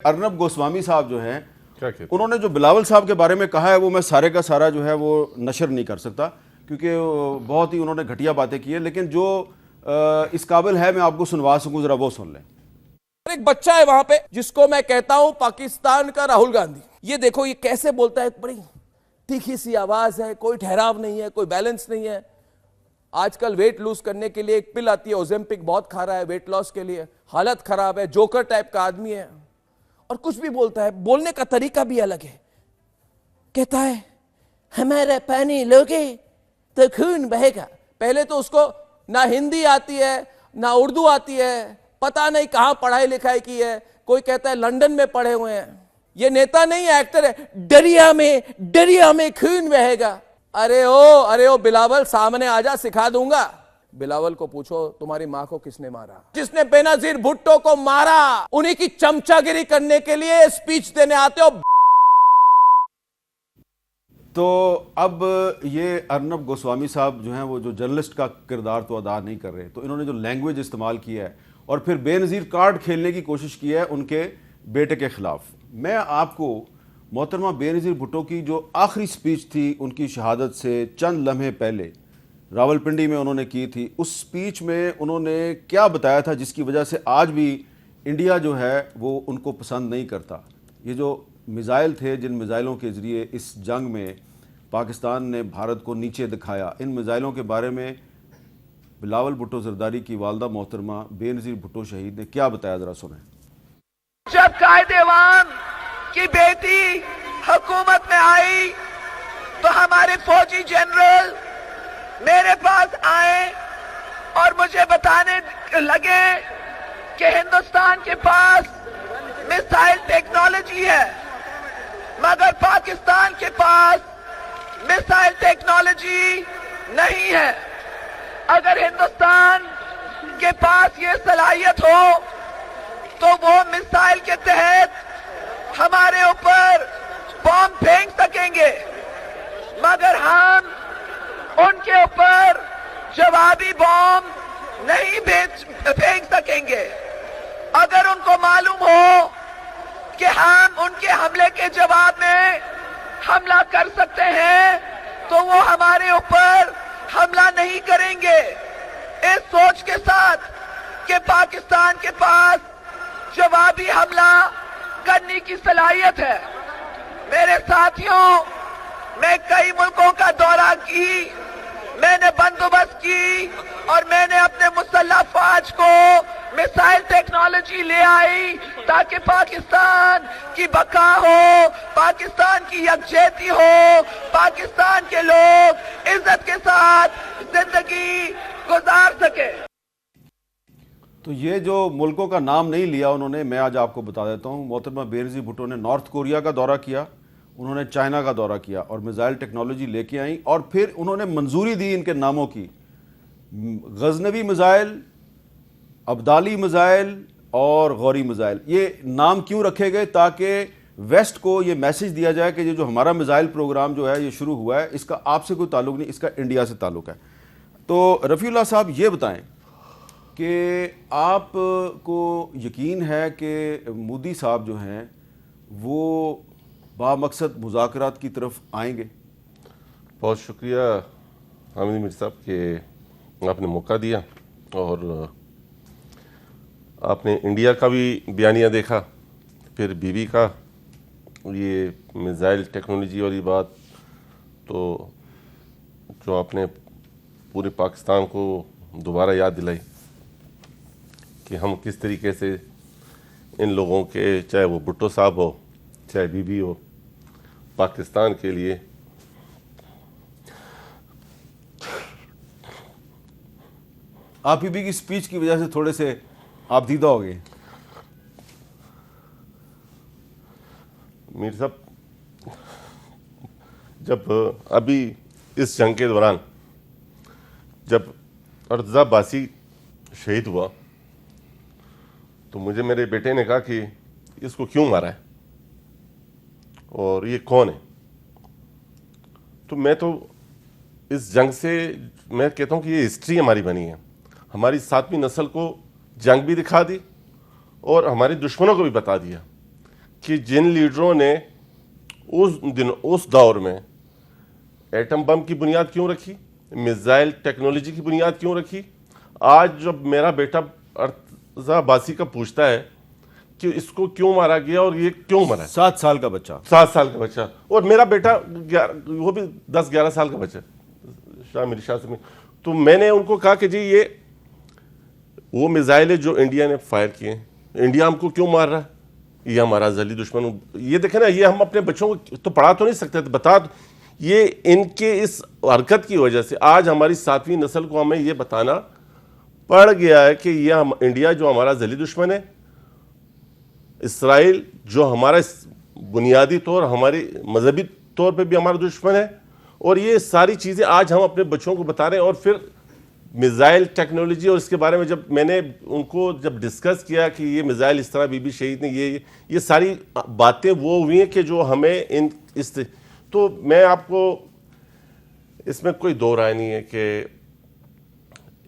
ارنب گوسوامی صاحب جو ہیں انہوں نے جو بلاول صاحب کے بارے میں کہا ہے وہ میں سارے کا سارا جو ہے وہ نشر نہیں کر سکتا کیونکہ بہت ہی انہوں نے گھٹیا باتیں کی ہیں، لیکن جو اس قابل ہے میں آپ کو سنوا سکوں، ذرا وہ سن لیں۔ ایک بچہ ہے وہاں پہ جس کو میں کہتا ہوں پاکستان کا راہل گاندھی۔ یہ دیکھو یہ کیسے بولتا ہے، بڑی تیکھی سی آواز ہے، کوئی ٹھہراؤ نہیں ہے، کوئی بیلنس نہیں ہے۔ آج کل ویٹ لوز کرنے کے لیے ایک پل آتی ہے، اوزیمپک بہت کھا رہا ہے ویٹ لاس کے لیے، حالت خراب ہے، جوکر ٹائپ کا آدمی ہے، اور کچھ بھی بولتا ہے، بولنے کا طریقہ بھی الگ ہے۔ کہتا ہے ہمارا پانی لوگے تو خون بہے گا۔ پہلے تو اس کو نہ ہندی آتی ہے نہ اردو آتی ہے، پتہ نہیں کہاں پڑھائی لکھائی کی ہے، کوئی کہتا ہے لندن میں پڑھے ہوئے ہیں۔ یہ نیتا نہیں ہے، ایکٹر ہے۔ دریا میں خون بہے گا۔ ارے او بلاول سامنے آجا، سکھا دوں گا۔ بلاول کو پوچھو تمہاری ماں کو کس نے مارا؟ جس نے بینظیر بھٹو کو مارا، انہی کی چمچہ گیری کرنے کے لیے اسپیچ دینے آتے ہو۔ تو اب یہ ارنب گوسوامی صاحب جو ہیں وہ جو جرنلسٹ کا کردار تو ادا نہیں کر رہے، تو انہوں نے جو لینگویج استعمال کی ہے اور پھر بے نظیر کارڈ کھیلنے کی کوشش کی ہے ان کے بیٹے کے خلاف۔ میں آپ کو محترمہ بے نظیر بھٹو کی جو آخری سپیچ تھی ان کی شہادت سے چند لمحے پہلے راولپنڈی میں انہوں نے کی تھی، اس سپیچ میں انہوں نے کیا بتایا تھا جس کی وجہ سے آج بھی انڈیا جو ہے وہ ان کو پسند نہیں کرتا۔ یہ جو میزائل تھے جن میزائلوں کے ذریعے اس جنگ میں پاکستان نے بھارت کو نیچے دکھایا، ان میزائلوں کے بارے میں بلاول بھٹو زرداری کی والدہ محترمہ بے نظیر بھٹو شہید نے کیا بتایا، ذرا سنیں۔ جب قائد ایوان کی بیٹی حکومت میں آئی تو ہمارے فوجی جنرل میرے پاس آئے اور مجھے بتانے لگے کہ ہندوستان کے پاس میزائل ٹیکنالوجی ہے مگر پاکستان کے پاس میزائل ٹیکنالوجی نہیں ہے۔ اگر ہندوستان کے پاس یہ صلاحیت ہو تو وہ میزائل کے تحت ہمارے اوپر بم پھینک سکیں گے، مگر ہم ان کے اوپر جوابی بم نہیں پھینک سکیں گے۔ اگر ان کو معلوم ہو کہ ہم ان کے حملے کے جواب میں حملہ کر سکتے ہیں تو وہ ہمارے اوپر حملہ نہیں کریں گے، اس سوچ کے ساتھ کہ پاکستان کے پاس جوابی حملہ کرنے کی صلاحیت ہے۔ میرے ساتھیوں، میں کئی ملکوں کا دورہ کی، میں نے بندوبست کی اور میں نے اپنے مسلح فوج کو میزائل ٹیکنالوجی لے آئی تاکہ پاکستان کی بقا ہو، پاکستان کی یکجہتی ہو، پاکستان کے لوگ عزت کے ساتھ زندگی گزار سکے۔ تو یہ جو ملکوں کا نام نہیں لیا انہوں نے، میں آج آپ کو بتا دیتا ہوں۔ محترمہ بے نظیر بھٹو نے نارتھ کوریا کا دورہ کیا، انہوں نے چائنا کا دورہ کیا اور میزائل ٹیکنالوجی لے کے آئیں، اور پھر انہوں نے منظوری دی ان کے ناموں کی، غزنوی میزائل، ابدالی میزائل اور غوری میزائل۔ یہ نام کیوں رکھے گئے؟ تاکہ ویسٹ کو یہ میسج دیا جائے کہ یہ جو ہمارا میزائل پروگرام جو ہے یہ شروع ہوا ہے، اس کا آپ سے کوئی تعلق نہیں، اس کا انڈیا سے تعلق ہے۔ تو رفیع اللہ صاحب یہ بتائیں کہ آپ کو یقین ہے کہ مودی صاحب جو ہیں وہ بامقصد مذاکرات کی طرف آئیں گے؟ بہت شکریہ حامد میر صاحب کہ آپ نے موقع دیا، اور آپ نے انڈیا کا بھی بیانیہ دیکھا، پھر بی بی کا یہ میزائل ٹیکنالوجی والی بات، تو جو آپ نے پورے پاکستان کو دوبارہ یاد دلائی کہ ہم کس طریقے سے ان لوگوں کے، چاہے وہ بھٹو صاحب ہو چاہے بی بی ہو، پاکستان کے لیے آپ بی بی کی سپیچ کی وجہ سے تھوڑے سے آپ دیدہ ہو گئے۔ میر صاحب، جب ابھی اس جنگ کے دوران جب ارتضی باسی شہید ہوا تو مجھے میرے بیٹے نے کہا کہ اس کو کیوں مارا ہے اور یہ کون ہے؟ تو میں تو اس جنگ سے میں کہتا ہوں کہ یہ ہسٹری ہماری بنی ہے، ہماری 7ویں نسل کو جنگ بھی دکھا دی اور ہمارے دشمنوں کو بھی بتا دیا کہ جن لیڈروں نے اس دور میں ایٹم بم کی بنیاد کیوں رکھی, میزائل ٹیکنالوجی کی بنیاد کیوں رکھی, آج جب میرا بیٹا ارتضا باسی کا پوچھتا ہے کہ اس کو کیوں مارا گیا اور یہ کیوں مرا, 7 سال کا بچہ, 7 سال کا بچہ, اور میرا بیٹا وہ بھی 10-11 سال کا بچہ, شامل شاہ سے, تو میں نے ان کو کہا کہ جی یہ وہ میزائل جو انڈیا نے فائر کیے ہیں, انڈیا ہم کو کیوں مار رہا ہے, یہ ہمارا ازلی دشمن, یہ دیکھیں نا, یہ ہم اپنے بچوں کو تو پڑھا تو نہیں سکتے, بتا, یہ ان کے اس حرکت کی وجہ سے آج ہماری 7ویں نسل کو ہمیں یہ بتانا پڑ گیا ہے کہ یہ انڈیا جو ہمارا ازلی دشمن ہے, اسرائیل جو ہمارا بنیادی طور, ہماری مذہبی طور پہ بھی ہمارا دشمن ہے, اور یہ ساری چیزیں آج ہم اپنے بچوں کو بتا رہے ہیں. اور پھر میزائل ٹیکنالوجی, اور اس کے بارے میں جب میں نے ان کو جب ڈسکس کیا کہ یہ میزائل اس طرح بی بی شہید نے, یہ ساری باتیں وہ ہوئی ہیں کہ جو ہمیں تو میں آپ کو اس میں کوئی دو رائے نہیں ہے کہ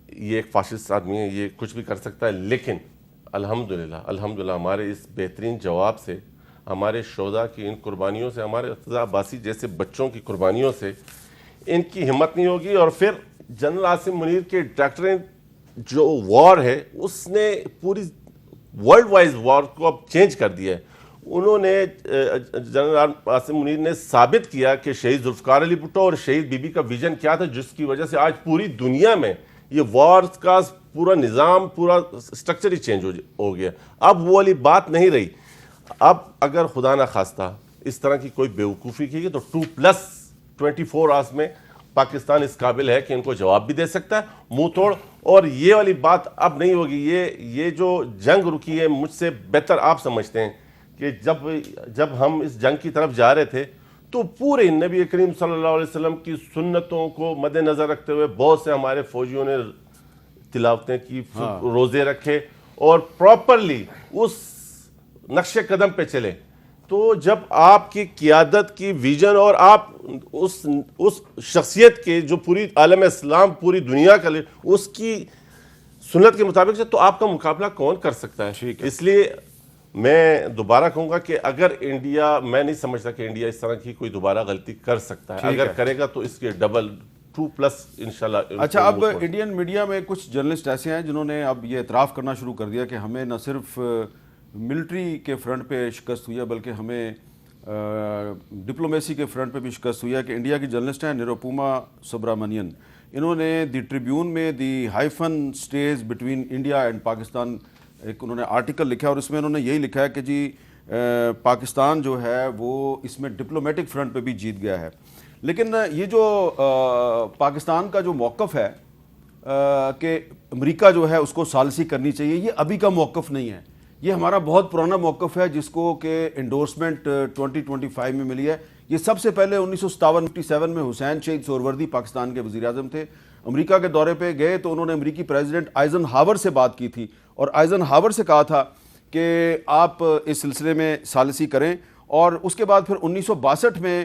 یہ ایک فاشسٹ آدمی ہے, یہ کچھ بھی کر سکتا ہے, لیکن الحمدللہ ہمارے اس بہترین جواب سے, ہمارے شہداء کی ان قربانیوں سے, ہمارے ارتضا عباسی جیسے بچوں کی قربانیوں سے ان کی ہمت نہیں ہوگی. اور پھر جنرل عاصم منیر کے ڈاکٹرین جو وار ہے, اس نے پوری ورلڈ وائز وار کو اب چینج کر دیا ہے. انہوں نے, جنرل عاصم منیر نے ثابت کیا کہ شہید ذوالفقار علی بھٹو اور شہید بی بی کا ویژن کیا تھا, جس کی وجہ سے آج پوری دنیا میں یہ وار کا پورا نظام, پورا سٹرکچر ہی چینج ہو گیا. اب وہ والی بات نہیں رہی. اب اگر خدا نہ خواستہ اس طرح کی کوئی بیوقوفی کی تو 2+24 آورس میں پاکستان اس قابل ہے کہ ان کو جواب بھی دے سکتا ہے منہ توڑ. اور یہ والی بات اب نہیں ہوگی. یہ جو جنگ رکی ہے, مجھ سے بہتر آپ سمجھتے ہیں کہ جب ہم اس جنگ کی طرف جا رہے تھے تو پورے نبی کریم صلی اللہ علیہ وسلم کی سنتوں کو مد نظر رکھتے ہوئے بہت سے ہمارے فوجیوں نے تلاوتیں کی, روزے رکھے اور پراپرلی اس نقش قدم پہ چلے. تو جب آپ کی قیادت کی ویژن اور آپ اس شخصیت کے جو پوری عالم اسلام, پوری دنیا کا اس کی سنت کے مطابق, تو آپ کا مقابلہ کون کر سکتا ہے. اس لیے میں دوبارہ کہوں گا کہ اگر انڈیا, میں نہیں سمجھتا کہ انڈیا اس طرح کی کوئی دوبارہ غلطی کر سکتا ہے. اگر کرے گا تو اس کے ڈبل 2+ انشاءاللہ. اچھا, اب انڈین میڈیا میں کچھ جرنلسٹ ایسے ہیں جنہوں نے اب یہ اعتراف کرنا شروع کر دیا کہ ہمیں نہ صرف ملٹری کے فرنٹ پہ شکست ہوئی ہے بلکہ ہمیں ڈپلومیسی کے فرنٹ پہ بھی شکست ہوئی ہے. کہ انڈیا کی جرنلسٹ ہیں نروپما سبرامنین, انہوں نے دی ٹریبیون میں the hyphen stays between India and Pakistan ایک انہوں نے آرٹیکل لکھا, اور اس میں انہوں نے یہی لکھا ہے کہ جی پاکستان جو ہے وہ اس میں ڈپلومیٹک فرنٹ پہ بھی جیت گیا ہے. لیکن یہ جو پاکستان کا جو موقف ہے کہ امریکہ جو ہے اس کو ثالثی کرنی چاہیے, یہ ابھی کا موقف نہیں ہے, یہ ہمارا بہت پرانا موقف ہے جس کو کہ انڈورسمنٹ 2025 میں ملی ہے. یہ سب سے پہلے 1957 میں حسین شہید سہروردی پاکستان کے وزیر اعظم تھے, امریکہ کے دورے پہ گئے تو انہوں نے امریکی پریزیڈنٹ آئزن ہاور سے بات کی تھی, اور آئزن ہاور سے کہا تھا کہ آپ اس سلسلے میں ثالثی کریں. اور اس کے بعد پھر 1962 میں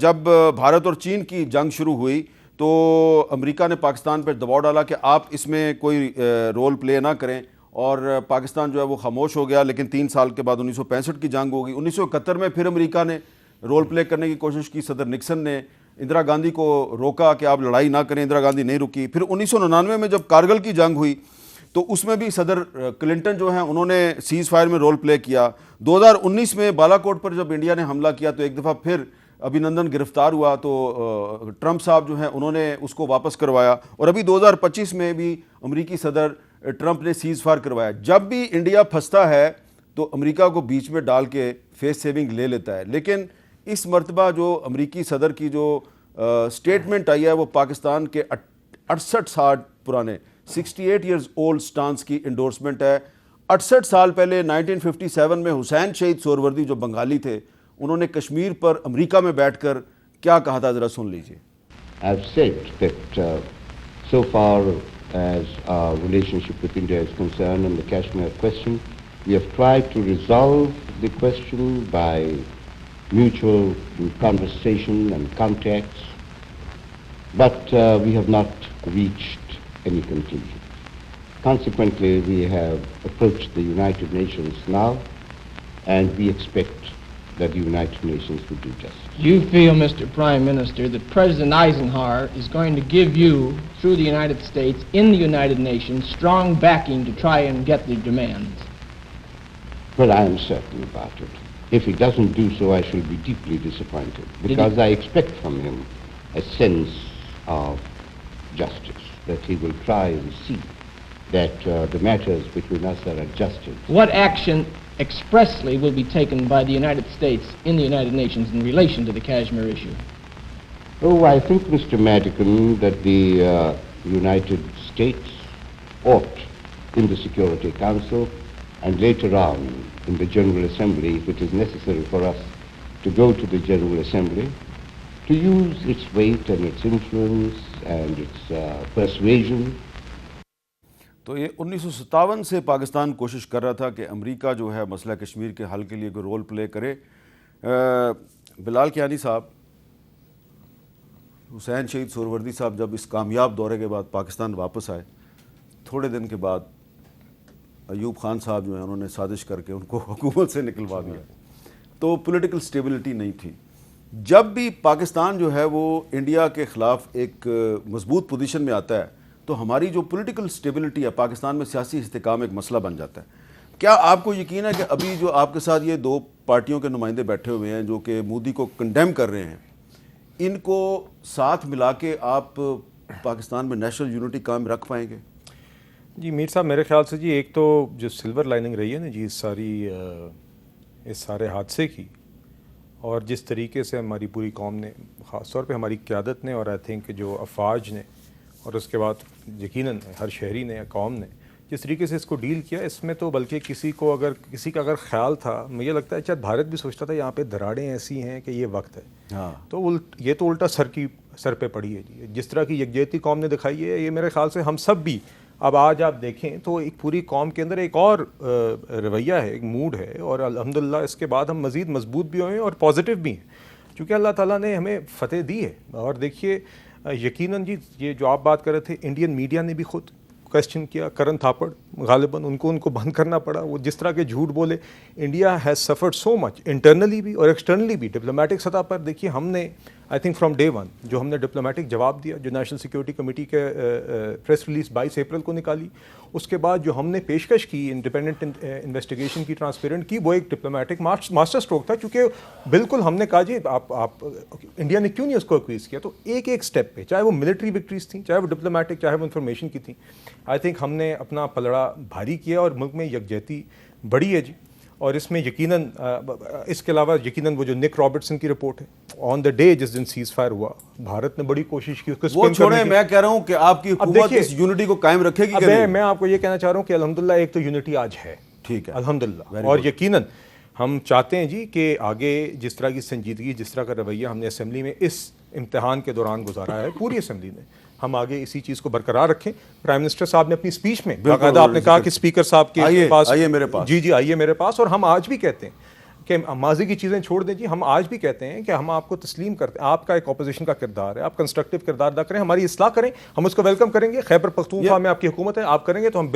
جب بھارت اور چین کی جنگ شروع ہوئی تو امریکہ نے پاکستان پر دباؤ ڈالا کہ آپ اس میں کوئی رول پلے نہ کریں, اور پاکستان جو ہے وہ خاموش ہو گیا. لیکن 3 سال کے بعد 1965 کی جنگ ہوگی. 1971 میں پھر امریکہ نے رول پلے کرنے کی کوشش کی, صدر نکسن نے اندرا گاندھی کو روکا کہ آپ لڑائی نہ کریں, اندرا گاندھی نہیں رکی. پھر 1999 میں جب کارگل کی جنگ ہوئی تو اس میں بھی صدر کلنٹن جو ہیں انہوں نے سیز فائر میں رول پلے کیا. 2019 میں بالا کوٹ پر جب انڈیا نے حملہ کیا تو ایک دفعہ پھر ابھینندن گرفتار ہوا تو ٹرمپ صاحب جو ہیں انہوں نے اس کو واپس کروایا, اور ابھی 2025 میں بھی امریکی صدر ٹرمپ نے سیز فائر کروایا. جب بھی انڈیا پھنستا ہے تو امریکہ کو بیچ میں ڈال کے فیس سیونگ لے لیتا ہے. لیکن اس مرتبہ جو امریکی صدر کی جو سٹیٹمنٹ آئی ہے وہ پاکستان کے 68 سال پرانے 68 ایئرز اولڈ سٹانس کی انڈورسمنٹ ہے. 68 سال پہلے 1957 میں حسین شہید سہروردی جو بنگالی تھے, انہوں نے کشمیر پر امریکہ میں بیٹھ کر کیا کہا تھا, ذرا سن لیجیے. I've said that so far as our relationship with India is concerned on the Kashmir question, we have tried to resolve the question by mutual conversation and contacts, but we have not reached any conclusion. Consequently, we have approached the United Nations now and we expect that the United Nations will do justice. Do you feel, Mr. Prime Minister, that President Eisenhower is going to give you, through the United States, in the United Nations, strong backing to try and get the demands? Well, I am certain about it. If he doesn't do so, I shall be deeply disappointed, because I expect from him a sense of justice, that he will try and see that the matters between us are adjusted. What action expressly will be taken by the United States in the United Nations in relation to the Kashmir issue? Oh, I think, Mr. Madigan, that the United States ought, in the Security Council, and later on in the General Assembly, if it is necessary for us to go to the General Assembly, to use its weight and its influence and its persuasion. تو یہ 1957 سے پاکستان کوشش کر رہا تھا کہ امریکہ جو ہے مسئلہ کشمیر کے حل کے لیے کوئی رول پلے کرے. بلال کیانی صاحب، حسین شہید سہروردی صاحب جب اس کامیاب دورے کے بعد پاکستان واپس آئے، تھوڑے دن کے بعد ایوب خان صاحب جو ہیں انہوں نے سازش کر کے ان کو حکومت سے نکلوا دیا. تو پولیٹیکل سٹیبلٹی نہیں تھی. جب بھی پاکستان جو ہے وہ انڈیا کے خلاف ایک مضبوط پوزیشن میں آتا ہے تو ہماری جو پولیٹیکل سٹیبلٹی ہے، پاکستان میں سیاسی استحکام ایک مسئلہ بن جاتا ہے. کیا آپ کو یقین ہے کہ ابھی جو آپ کے ساتھ یہ دو پارٹیوں کے نمائندے بیٹھے ہوئے ہیں جو کہ مودی کو کنڈیم کر رہے ہیں، ان کو ساتھ ملا کے آپ پاکستان میں نیشنل یونٹی قائم رکھ پائیں گے؟ جی میر صاحب، میرے خیال سے جی ایک تو جو سلور لائننگ رہی ہے نا جی اس سارے حادثے کی، اور جس طریقے سے ہماری پوری قوم نے، خاص طور پہ ہماری قیادت نے، اور آئی تھنک جو افواج نے، اور اس کے بعد یقیناً ہر شہری نے یا قوم نے جس طریقے سے اس کو ڈیل کیا، اس میں تو بلکہ کسی کا اگر خیال تھا، مجھے لگتا ہے شاید بھارت بھی سوچتا تھا یہاں پہ دراڑیں ایسی ہیں کہ یہ وقت ہے. ہاں، تو یہ تو الٹا سر پہ پڑی ہے جی. جس طرح کی یکجہتی قوم نے دکھائی ہے، یہ میرے خیال سے ہم سب بھی اب آج آپ دیکھیں تو ایک پوری قوم کے اندر ایک اور رویہ ہے، ایک موڈ ہے، اور الحمدللہ اس کے بعد ہم مزید مضبوط بھی ہوئے ہیں اور پازیٹیو بھی ہیں، چونکہ اللہ تعالیٰ نے ہمیں فتح دی ہے. اور دیکھیے یقیناً جی یہ جو آپ بات کر رہے تھے، انڈین میڈیا نے بھی خود کویسچن کیا. کرن تھاپڑ غالباً ان کو بند کرنا پڑا. وہ جس طرح کے جھوٹ بولے. India has suffered so much internally بھی اور ایکسٹرنلی بھی. ڈپلومیٹک سطح پر دیکھیے ہم نے I think from day one جو ہم نے ڈپلومیٹک جواب دیا، جو نیشنل سیکورٹی کمیٹی کے پریس ریلیز 22 اپریل کو نکالی، اس کے بعد جو ہم نے پیشکش کی انڈیپینڈنٹ انویسٹیگیشن کی، ٹرانسپیرنٹ کی، وہ ایک ڈپلومیٹک ماسٹر اسٹروک تھا. چونکہ بالکل ہم نے کہا جی آپ انڈیا نے کیوں نہیں اس کو ایکویز کیا. تو ایک اسٹیپ پہ، چاہے وہ ملٹری وکٹریز تھیں، چاہے وہ ڈپلومیٹک، چاہے وہ انفارمیشن کی تھیں، آئی تھنک ہم نے اپنا پلڑا بھاری کیا اور ملک میں یکجہتی بڑھی ہے جی. اور اس میں یقیناً اس کے علاوہ یقیناً وہ جو نک رابرٹسن کی رپورٹ ہے آن دا ڈے جس دن سیز فائر ہوا، بھارت نے بڑی کوشش کی اس کو وہ چھوڑیں. میں کہہ رہا ہوں کہ آپ کی حکومت اس یونٹی کو قائم رکھے گی کہ نہیں؟ میں آپ کو یہ کہنا چاہ رہا ہوں کہ الحمدللہ ایک تو یونٹی آج ہے، ٹھیک ہے الحمدللہ. اور یقیناً ہم چاہتے ہیں جی کہ آگے جس طرح کی سنجیدگی، جس طرح کا رویہ ہم نے اسمبلی میں اس امتحان کے دوران گزارا ہے، پوری اسمبلی نے، ہم آگے اسی چیز کو برقرار رکھیں. پرائم منسٹر صاحب نے اپنی اسپیچ میں باقاعدہ آپ نے کہا کہ اسپیکر صاحب کے پاس آئیے میرے پاس، جی آئیے میرے پاس. اور ہم آج بھی کہتے ہیں کہ ماضی کی چیزیں چھوڑ دیں جی. ہم آج بھی کہتے ہیں کہ ہم آپ کو تسلیم کرتے ہیں، آپ کا ایک اپوزیشن کا کردار ہے، آپ کنسٹرکٹیو کردار ادا کریں، ہماری اصلاح کریں، ہم اس کو ویلکم کریں گے. خیبر پختونخوا میں آپ کی حکومت ہے، آپ کریں گے تو ہم بالکل